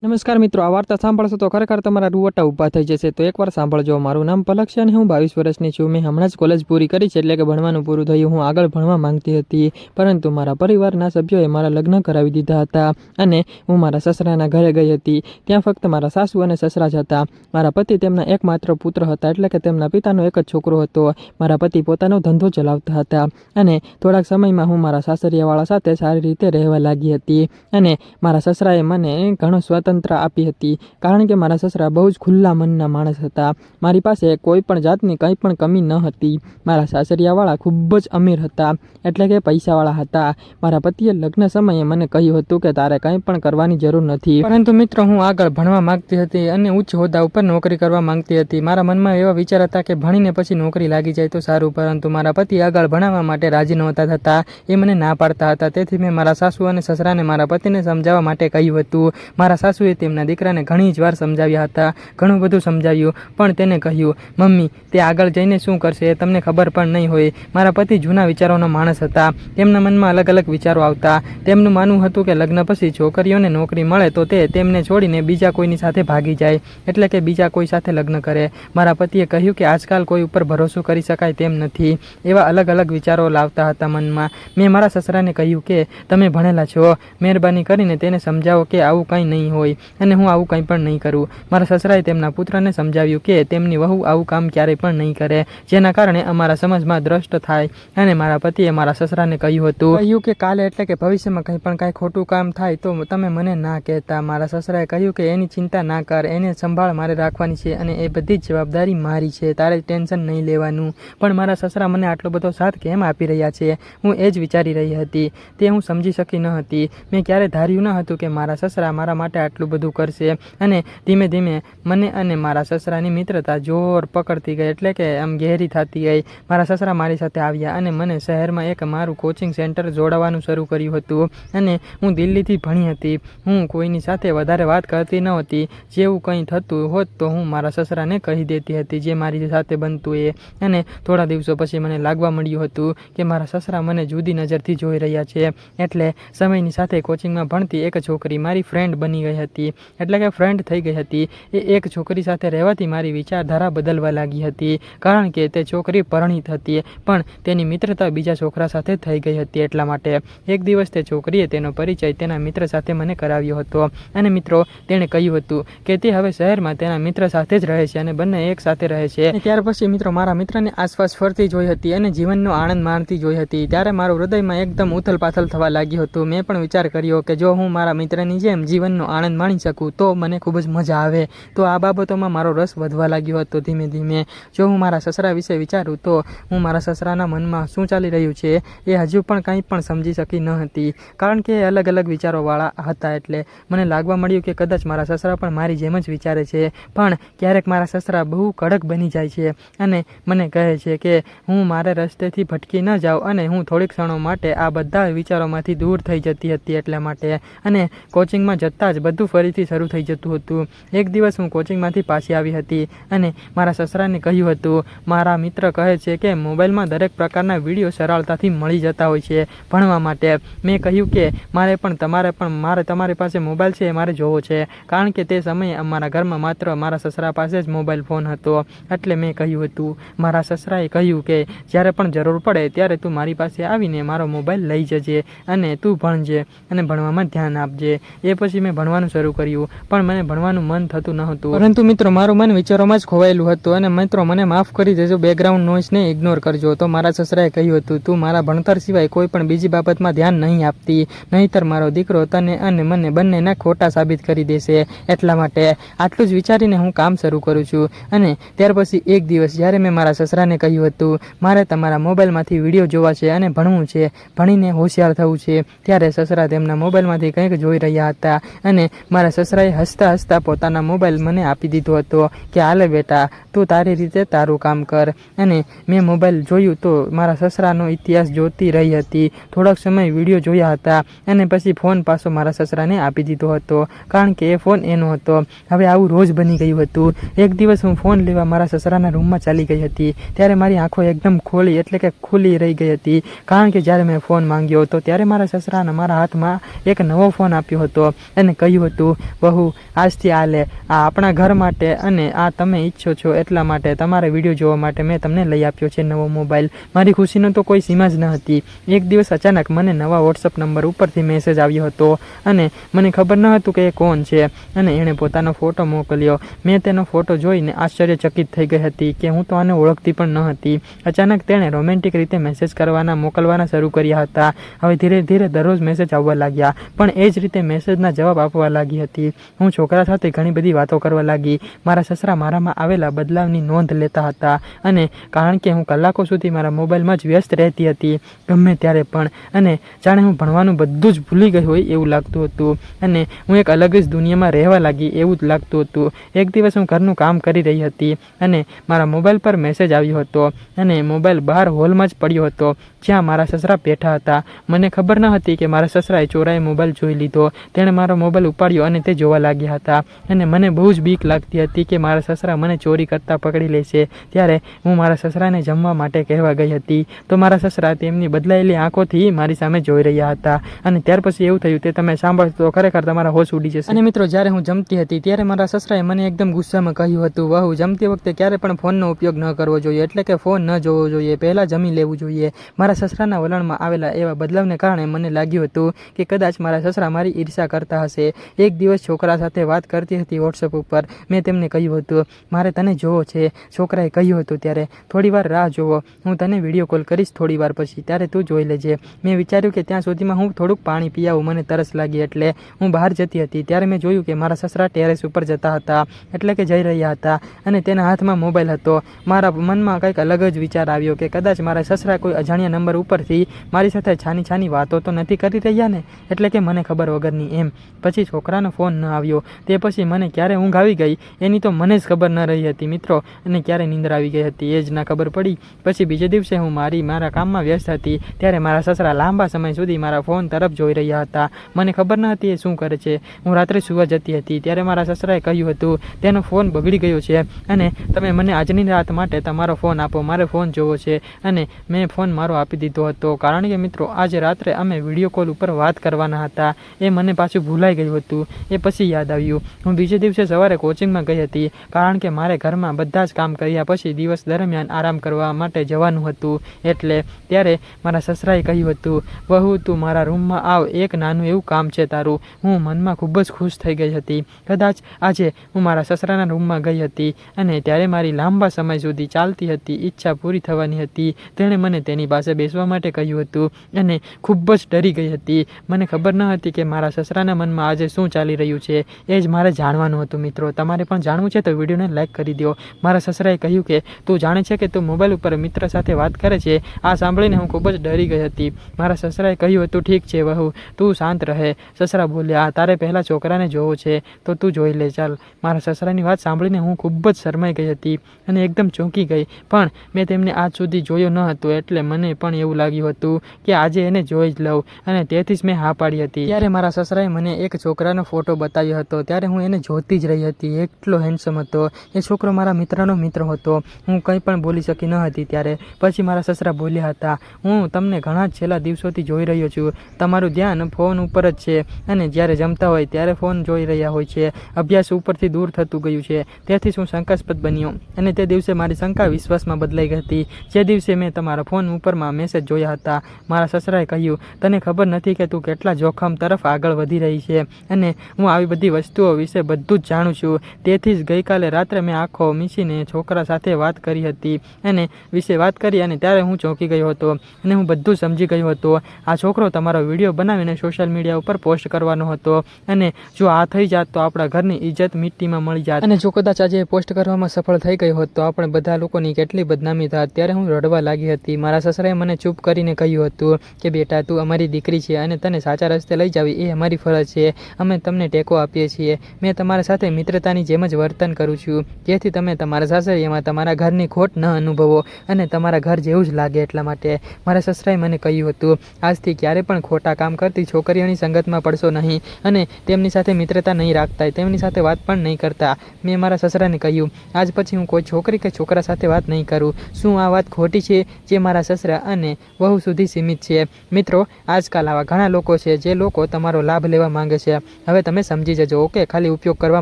નમસ્કાર મિત્રો, આ વાર્તા સાંભળશો તો ખરેખર તમારા રૂવાટા ઊભા થઈ જશે. તો એકવાર સાંભળજો. મારું નામ પલક છે અને હું 22 વર્ષની છું. મેં હમણાં જ કોલેજ પૂરી કરી છે, એટલે કે ભણવાનું પૂરું થયું. હું આગળ ભણવા માંગતી હતી, પરંતુ મારા પરિવારના સભ્યોએ મારા લગ્ન કરાવી દીધા હતા અને હું મારા સસરાના ઘરે ગઈ હતી. ત્યાં ફક્ત મારા સાસુ અને સસરા જ હતા. મારા પતિ તેમના એકમાત્ર પુત્ર હતા, એટલે કે તેમના પિતાનો એક જ છોકરો હતો. મારા પતિ પોતાનો ધંધો ચલાવતા હતા અને થોડાક સમયમાં હું મારા સાસરિયાવાળા સાથે સારી રીતે રહેવા લાગી હતી અને મારા સસરાએ મને ઘણો સ્વતંત્ર આપી હતી, કારણ કે મારા સસરા બહુ જ ખુલ્લા મનના માણસ હતા. મારી પાસે કોઈ પણ જાતની કંઈ પણ કમી ન હતી. મારા સાસરિયાવાળા ખૂબ જ અમીર હતા, એટલે કે પૈસાવાળા હતા. મારા પતિએ લગ્ન સમયે મને કહ્યું હતું કે તારે કંઈ પણ કરવાની જરૂર નથી, પરંતુ મિત્રો હું આગળ ભણવા માંગતી હતી અને ઉચ્ચ હોદ્દા ઉપર નોકરી કરવા માંગતી હતી. મારા મનમાં એવા વિચાર હતા કે ભણીને પછી નોકરી લાગી જાય તો સારું, પરંતુ મારા પતિ આગળ ભણાવવા માટે રાજી નહોતા થતા. એ મને ના પાડતા હતા. તેથી મેં મારા સાસુ અને સસરાને મારા પતિને સમજાવવા માટે કહ્યું હતું. મારા સાસુએ તેમના દીકરાને ઘણી જ વાર સમજાવ્યા હતા, ઘણું બધું સમજાવ્યું, પણ તેને કહ્યું, મમ્મી તે આગળ જઈને શું કરશે એ તમને ખબર પણ નહીં હોય. મારા પતિ જૂના વિચારોનો માણસ હતા. તેમના મનમાં અલગ અલગ વિચારો આવતા. તેમનું માનવું હતું કે લગ્ન પછી છોકરીઓને નોકરી મળે તો તે તેમને છોડીને બીજા કોઈની સાથે ભાગી જાય, એટલે કે બીજા કોઈ સાથે લગ્ન કરે. મારા પતિએ કહ્યું કે આજકાલ કોઈ ઉપર ભરોસો કરી શકાય તેમ નથી. એવા અલગ અલગ વિચારો લાવતા હતા મનમાં. મેં મારા સસરાને કહ્યું કે તમે ભણેલા છો, મહેરબાની કરીને તેને સમજાવો કે આવું કંઈ નહીં હોય અને હું આવું કંઈ પણ નહીં કરું. મારા સસરાએ તેમના પુત્રને સમજાવ્યું કે તેમની વહુ આવું કામ ક્યારેય પણ નહીં કરે, જેના કારણે અમારા સમાજમાં દ્રષ્ટ થાય. અને મારા પતિએ મારા સસરાને કહ્યું કે કાલે એટલે કે ભવિષ્યમાં કાંઈ ખોટું કામ થાય તો તમે મને ના કહેતા. મારા સસરાએ કહ્યું કે એની ચિંતા ના કર, એને સંભાળ મારે રાખવાની છે અને એ બધી જ જવાબદારી મારી છે, તારે ટેન્શન નહીં લેવાનું. પણ મારા સસરા મને આટલો બધો સાથ કેમ આપી રહ્યા છે, હું એ જ વિચારી રહી હતી. તે હું સમજી શકી ન હતી. મેં ક્યારેય ધાર્યું ન હતું કે મારા સસરા મારા માટે આટલું બધું કરશે. અને ધીમે ધીમે મને અને મારા સસરાની મિત્રતા જોર પકડતી ગઈ, એટલે કે આમ ગહેરી થતી ગઈ. મારા સસરા મારી સાથે આવ્યા અને મને શહેરમાં એક મારું કોચિંગ સેન્ટર જોડાવાનું શરૂ કર્યું હતું. અને હું દિલ્હીથી ભણી હતી. હું કોઈની સાથે વધારે વાત કરતી નહોતી. જેવું કંઈ થતું હોત તો હું મારા સસરાને કહી દેતી હતી જે મારી સાથે બનતું એ. અને થોડા દિવસો પછી મને લાગવા મળ્યું હતું કે મારા સસરા મને જુદી નજરથી જોઈ રહ્યા છે. એટલે સમયની સાથે કોચિંગમાં ભણતી એક છોકરી મારી ફ્રેન્ડ બની ગઈ હતી, એટલે કે ફ્રેન્ડ થઈ ગઈ હતી. એ એક છોકરી સાથે રહેવાથી મારી વિચારધારા બદલવા લાગી હતી, કારણ કે તે છોકરી પરણિત હતી, પણ તેની મિત્રતા બીજા છોકરા સાથે થઈ ગઈ હતી. એટલા માટે એક દિવસ તે છોકરીએ તેનો પરિચય તેના મિત્ર સાથે મને કરાવ્યો હતો. અને મિત્રો, તેણે કહ્યું હતું કે તે હવે શહેરમાં તેના મિત્ર સાથે જ રહે છે અને બંને એક સાથે રહે છે. ત્યાર પછી મિત્રો મારા મિત્રને આસપાસ ફરતી જોઈ હતી અને જીવનનો આનંદ માણતી જોઈ હતી. ત્યારે મારું હૃદયમાં એકદમ ઉથલપાથલ થવા લાગ્યું હતું. મેં પણ વિચાર કર્યો કે જો હું મારા મિત્રની જેમ જીવનનો આનંદ માણી શકું તો મને ખૂબ જ મજા આવે. તો આ બાબતોમાં મારો રસ વધવા લાગ્યો હતો ધીમે ધીમે. જો હું મારા સસરા વિશે વિચારું તો હું મારા સસરાના મનમાં શું ચાલી રહ્યું છે એ હજુ પણ કંઈ પણ સમજી શકી ન હતી, કારણ કે અલગ અલગ વિચારોવાળા હતા. એટલે મને લાગવા મળ્યું કે કદાચ મારા સસરા પણ મારી જેમ જ વિચારે છે. પણ ક્યારેક મારા સસરા બહુ કડક બની જાય છે અને મને કહે છે કે હું મારે રસ્તેથી ભટકી ન જાઉં, અને હું થોડીક ક્ષણો માટે આ બધા વિચારોમાંથી દૂર થઈ જતી હતી. એટલા માટે અને કોચિંગમાં જતાં જ બધું ફરીથી શરૂ થઈ જતું હતું. એક દિવસ હું કોચિંગમાંથી પાછી આવી હતી અને મારા સસરાને કહ્યું હતું, મારા મિત્ર કહે છે કે મોબાઈલમાં દરેક પ્રકારના વિડીયો સરળતાથી મળી જતા હોય છે ભણવા માટે. મેં કહ્યું કે મારે તમારી પાસે મોબાઈલ છે એ મારે જોવો છે, કારણ કે તે સમયે અમારા ઘરમાં માત્ર મારા સસરા પાસે જ મોબાઈલ ફોન હતો. એટલે મેં કહ્યું હતું. મારા સસરાએ કહ્યું કે જ્યારે પણ જરૂર પડે ત્યારે તું મારી પાસે આવીને મારો મોબાઈલ લઈ જજે અને તું ભણજે અને ભણવામાં ધ્યાન આપજે. એ પછી મેં ભણવાનું શરૂ કર્યું, પણ મને ભણવાનું મન થતું ન હતું, પરંતુ મિત્રો મારું મન વિચારોમાં જ ખોવાયેલું હતું. અને મિત્રો મને માફ કરી દેજો, બેકગ્રાઉન્ડ નોઇઝને ઇગ્નોર કરજો. તો મારા સસરાએ કહ્યું હતું, તું મારા ભણતર સિવાય કોઈ પણ બીજી બાબતમાં ધ્યાન નહીં આપતી, નહીંતર મારો દીકરો તને અને મને બંનેના ખોટા સાબિત કરી દેશે. એટલા માટે આટલું જ વિચારીને હું કામ શરૂ કરું છું. અને ત્યાર પછી એક દિવસ જ્યારે મેં મારા સસરાને કહ્યું હતું, મારે તમારા મોબાઈલમાંથી વિડીયો જોવા છે અને ભણવું છે, ભણીને હોશિયાર થવું છે, ત્યારે સસરા તેમના મોબાઈલમાંથી કંઈક જોઈ રહ્યા હતા. અને મારા સસરાએ હસતા હસતા પોતાના મોબાઈલ મને આપી દીધો હતો કે હાલે બેટા, તું તારી રીતે તારું કામ કર. અને મેં મોબાઈલ જોયું તો મારા સસરાનો ઇતિહાસ જોતી રહી હતી. થોડોક સમય વિડીયો જોયા હતા અને પછી ફોન પાછો મારા સસરાને આપી દીધો હતો, કારણ કે એ ફોન એનો હતો. હવે આવું રોજ બની ગયું હતું. એક દિવસ હું ફોન લેવા મારા સસરાના રૂમમાં ચાલી ગઈ હતી, ત્યારે મારી આંખો એકદમ ખોલી, એટલે કે ખુલ્લી રહી ગઈ હતી, કારણ કે જ્યારે મેં ફોન માંગ્યો હતો ત્યારે મારા સસરાને મારા હાથમાં એક નવો ફોન આપ્યો હતો અને કહ્યું કહ્યું હતું, બહુ આજથી આ લે, આ આપણા ઘર માટે અને આ તમે ઈચ્છો છો એટલા માટે તમારે વિડીયો જોવા માટે મેં તમને લઈ આપ્યો છે નવો મોબાઈલ. મારી ખુશીનો તો કોઈ સીમા જ ન હતી. એક દિવસ અચાનક મને નવા વોટ્સઅપ નંબર ઉપરથી મેસેજ આવ્યો હતો અને મને ખબર ન હતું કે એ કોણ છે અને એણે પોતાનો ફોટો મોકલ્યો. મેં તેનો ફોટો જોઈને આશ્ચર્યચકિત થઈ ગઈ હતી કે હું તો આને ઓળખતી પણ ન હતી. અચાનક તેણે રોમેન્ટિક રીતે મેસેજ મોકલવાના શરૂ કર્યા હતા. હવે ધીરે ધીરે દરરોજ મેસેજ આવવા લાગ્યા, પણ એ જ રીતે મેસેજના જવાબ આપવા લાગી હતી. હું છોકરા સાથે ઘણી બધી વાતો કરવા લાગી. મારા સસરા મારામાં આવેલા બદલાવની નોંધ લેતા હતા અને કારણ કે હું કલાકો સુધી મારા મોબાઈલમાં જ વ્યસ્ત રહેતી હતી, ગમે ત્યારે પણ, અને જાણે હું ભણવાનું બધું જ ભૂલી ગઈ હોય એવું લાગતું હતું અને હું એક અલગ જ દુનિયામાં રહેવા લાગી એવું જ લાગતું હતું. એક દિવસ હું ઘરનું કામ કરી રહી હતી અને મારા મોબાઈલ પર મેસેજ આવ્યો હતો અને મોબાઈલ બહાર હોલમાં જ પડ્યો હતો જ્યાં મારા સસરા બેઠા હતા. મને ખબર ન હતી કે મારા સસરાએ ચોરાએ મોબાઈલ જોઈ લીધો. તેણે મારો મોબાઈલ ઉપાડ્યો અને તે જોવા લાગ્યા હતા અને મને બહુ જ બીક લાગતી હતી કે મારા સસરા મને ચોરી કરતા પકડી લેશે. ત્યારે હું મારા સસરાને જમવા માટે કહેવા ગઈ હતી તો મારા સસરા તેમની બદલાયેલી આંખોથી મારી સામે જોઈ રહ્યા હતા અને ત્યાર પછી એવું થયું તે તમે સાંભળશો તો ખરેખર તમારા હોશ ઉડી જશે. અને મિત્રો, જ્યારે હું જમતી હતી ત્યારે મારા સસરાએ મને એકદમ ગુસ્સામાં કહ્યું હતું, વહુ, જમતી વખતે ક્યારે પણ ફોનનો ઉપયોગ ન કરવો જોઈએ, એટલે કે ફોન ન જોવો જોઈએ, પહેલાં જમી લેવું જોઈએ. મારા સસરાના વલણમાં આવેલા એવા બદલાવને કારણે મને લાગ્યું હતું કે કદાચ મારા સસરા મારી ઈર્ષા કરતા હશે. એક દિવસ છોકરા સાથે વાત કરતી હતી વોટ્સઅપ ઉપર. મેં તેમને કહ્યું હતું, મારે તને જોવો છે. છોકરાએ કહ્યું હતું, ત્યારે થોડી વાર રાહ જોવો, હું તને વિડીયો કોલ કરીશ થોડી વાર પછી, ત્યારે તું જોઈ લેજે. મેં વિચાર્યું કે ત્યાં સુધીમાં હું થોડુંક પાણી પી આવું, મને તરસ લાગી એટલે હું બહાર જતી હતી. ત્યારે મેં જોયું કે મારા સસરા ટેરેસ ઉપર જતા હતા, એટલે કે જઈ રહ્યા હતા અને તેના હાથમાં મોબાઈલ હતો. મારા મનમાં કંઈક અલગ જ વિચાર આવ્યો કે કદાચ મારા સસરા કોઈ અજાણ્યા નંબર ઉપરથી મારી સાથે છાની છાની વાતો તો નથી કરી રહ્યા ને, એટલે કે મને ખબર વગરની એમ. પછી છોકરાનો ફોન ન આવ્યો. તે પછી મને ક્યારે ઊંઘ આવી ગઈ એની તો મને જ ખબર ન રહી હતી મિત્રો, અને ક્યારે નીંદર આવી ગઈ હતી એ જ ના ખબર પડી. પછી બીજે દિવસે હું મારા કામમાં વ્યસ્ત હતી ત્યારે મારા સસરા લાંબા સમય સુધી મારા ફોન તરફ જોઈ રહ્યા હતા. મને ખબર ન હતી એ શું કરે છે. હું રાત્રે સૂવા જતી હતી ત્યારે મારા સસરાએ કહ્યું હતું, તેનો ફોન બગડી ગયો છે અને તમે મને આજની રાત માટે તમારો ફોન આપો, મારે ફોન જોવો છે. અને મેં ફોન મારો આપી દીધો હતો કારણ કે મિત્રો, આજે રાત્રે અમે વિડીયો કોલ ઉપર વાત કરવાના હતા. એ મને પાછું ભૂલાઈ ગયું હતું. એ પછી યાદ આવ્યું. હું બીજે દિવસે સવારે કોચિંગમાં ગઈ હતી કારણ કે મારે ઘરમાં બધા જ કામ કર્યા પછી દિવસ દરમિયાન આરામ કરવા માટે જવાનું હતું. એટલે ત્યારે મારા સસરાએ કહ્યું હતું, વહુ, તું મારા રૂમમાં આવ, એક નાનું એવું કામ છે તારું. હું મનમાં ખૂબ જ ખુશ થઈ ગઈ હતી. કદાચ આજે હું મારા સસરાના રૂમમાં ગઈ હતી અને ત્યારે મારી લાંબા સમય સુધી ચાલતી હતી ઈચ્છા પૂરી થવાની હતી. તેણે મને તેની પાસે બેસવા માટે કહ્યું હતું અને ખૂબ જ ડરી ગઈ હતી. મને ખબર ન હતી કે મારા સસરાના મનમાં આજે શું ચાલી રહ્યું છે. એ જ મારે જાણવાનું હતું મિત્રો. તમારે પણ જાણવું છે તો વિડીયોને લાઈક કરી દો. મારા સસરાએ કહ્યું કે તું જાણે છે કે તું મોબાઈલ ઉપર મિત્ર સાથે વાત કરે છે. આ સાંભળીને હું ખૂબ જ ડરી ગઈ હતી. મારા સસરાએ કહ્યું હતું, ઠીક છે વહુ, તું શાંત રહે. સસરા બોલ્યા, તારે પહેલાં છોકરાને જોવો છે તો તું જોઈ લે, ચાલ. મારા સસરાની વાત સાંભળીને હું ખૂબ જ શરમાઈ ગઈ હતી અને એકદમ ચોંકી ગઈ. પણ મેં તેમને આજ સુધી જોયો ન હતો એટલે મને પણ એવું લાગ્યું હતું કે આજે એને જોઈ જ લઉં અને તેથી જ મેં હા પાડી હતી. ત્યારે મારા સસરાએ મને એક છોકરાનો ફોટો બતાવ્યો હતો. ત્યારે હું એને જોતી જ રહી હતી. એટલો હેન્ડસમ હતો. એ છોકરો મારા મિત્રનો મિત્ર હતો. હું કંઈ પણ બોલી શકી ન હતી. ત્યારે પછી મારા સસરા બોલ્યા હતા, હું તમને ઘણા જ છેલ્લા દિવસોથી જોઈ રહ્યો છું. તમારું ધ્યાન ફોન ઉપર જ છે અને જ્યારે જમતા હોય ત્યારે ફોન જોઈ રહ્યા હોય છે. અભ્યાસ ઉપરથી દૂર થતું ગયું છે. તેથી હું શંકાસ્પદ બન્યો અને તે દિવસે મારી શંકા વિશ્વાસમાં બદલાઈ ગઈ હતી. જે દિવસે મેં તમારા ફોન ઉપરમાં મેસેજ જોયા હતા, મારા સસરાએ કહ્યું, તને ખબર નથી કે તું કેટલા જોખમ તરફ આગળ વધી રહી છે અને હું આવી બધી વસ્તુઓ વિશે બધું જ જાણું છું. તેથી જ ગઈકાલે રાત્રે મેં આંખો મીચીને છોકરા સાથે વાત કરી હતી અને વિશે વાત કરી અને ત્યારે હું ચોંકી ગયો હતો અને હું બધું સમજી ગયો હતો. આ છોકરો તમારો વિડીયો બનાવીને સોશિયલ મીડિયા ઉપર પોસ્ટ કરવાનો હતો અને જો આ થઈ જાત તો આપણા ઘરની ઇજ્જત મિટ્ટીમાં મળી જાત અને જો કદાચ આજે પોસ્ટ કરવામાં સફળ થઈ ગઈ હોત તો આપણે બધા લોકોની કેટલી બદનામી થાત. ત્યારે હું રડવા લાગી હતી. મારા સસરાએ મને ચૂપ કરીને કહ્યું હતું કે બેટા, તું અમારી દીકરી છે અને તને સાચા રસ્તે લઈ જાવી એ અમારી ફરજ છે. અમે તમને ટેકો આપીએ છીએ. મેં તમારા સાથે મિત્રતાની જેમ જ વર્તન કરું છું જેથી તમે તમારા સાસરિયામાં તમારા ઘરની ખોટ ન અનુભવો અને તમારા ઘર જેવું જ લાગે. એટલા માટે મારા સસરાએ મને કહ્યું હતું, આજથી ક્યારે પણ ખોટા કામ કરતી છોકરીઓની સંગતમાં પડશો નહીં અને તેમની સાથે મિત્રતા નહીં રાખતા, તેમની સાથે વાત પણ નહીં કરતા. મેં મારા સસરાને કહ્યું, આજ પછી હું કોઈ છોકરી કે છોકરા સાથે વાત નહીં કરું. શું આ વાત ખોટી છે જે મારા સસરા અને વહુ સુધી સીમિત છે। મિત્રો આજકાલ આવા ઘણા લોકો છે જે લોકો તમારો લાભ લેવા માંગે છે। હવે તમે સમજી જજો ઓકે, ખાલી ઉપયોગ કરવા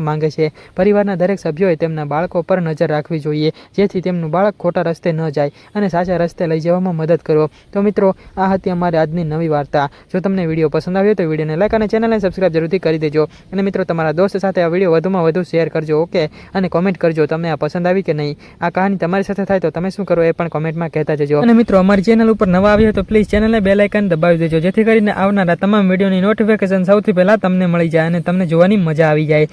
માંગે છે। પરિવારના દરેક સભ્યોએ તેમના બાળકો પર નજર રાખવી જોઈએ જેથી તેમનું બાળક ખોટા રસ્તે ન જાય અને સાચા રસ્તે લઈ જવામાં મદદ કરો। તો મિત્રો આ હતી અમારી આજની નવી વાર્તા। જો તમને વિડીયો પસંદ આવ્યો તો વિડીયોને લાઈક અને ચેનલને સબસ્ક્રાઇબ જરૂરથી કરી દેજો અને મિત્રો તમારા દોસ્ત સાથે આ વિડીયો વધુમાં વધુ શેર કરજો ઓકે, અને કોમેન્ટ કરજો તમને આ પસંદ આવી કે નહીં। આ કહાની તમારી સાથે થાય તો તમે શું કરો એ પણ કોમેન્ટમાં કહેતા જજો। અને મિત્રો અમારી ચેનલ ઉપર નવા આવ્યો તો પ્લીઝ ચેનલને બેલ આઇકન દબાવી દેજો જેથી કરીને આવનારા તમામ વિડીયોની નોટિફિકેશન સૌથી પહેલા તમને મળી જાય અને તમને જોવાની મજા આવી જાય।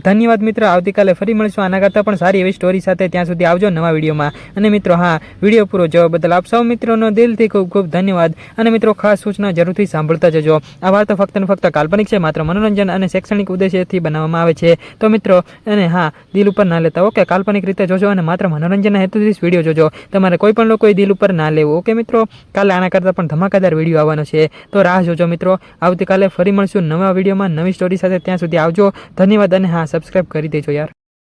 ધન્યવાદ મિત્રો, આવતીકાલે ફરી મળીશું આના કરતાં પણ સારી એવી સ્ટોરી સાથે। ત્યાં સુધી આવજો નવા વિડીયોમાં। અને મિત્રો હા, વિડીયો પૂરો જોવા બદલ આપ સૌ મિત્રોનો દિલથી ખૂબ ખૂબ ધન્યવાદ। અને મિત્રો ખાસ સૂચના જરૂરથી સાંભળતા જજો। આ વાર્તા ફક્ત ને ફક્ત કાલ્પનિક છે, માત્ર મનોરંજન અને શૈક્ષણિક ઉદ્દેશ્યથી બનાવવામાં આવે છે। તો મિત્રો અને હા, દિલ ઉપર ના લેતા ઓકે, કાલ્પનિક રીતે જોજો અને માત્ર મનોરંજનના હેતુથી જ વિડીયો જોજો। તમારે કોઈ પણ લોકોએ દિલ ઉપર ના લેવું ઓકે મિત્રો। કાલે આના કરતાં પણ ધમાકાદાર વિડીયો આવવાનો છે તો રાહ જોજો મિત્રો। આવતીકાલે ફરી મળશું નવા વિડીયોમાં નવી સ્ટોરી સાથે। ત્યાં સુધી આવજો, ધન્યવાદ અને હા, સબસ્ક્રાઇબ કરી દેજો યાર।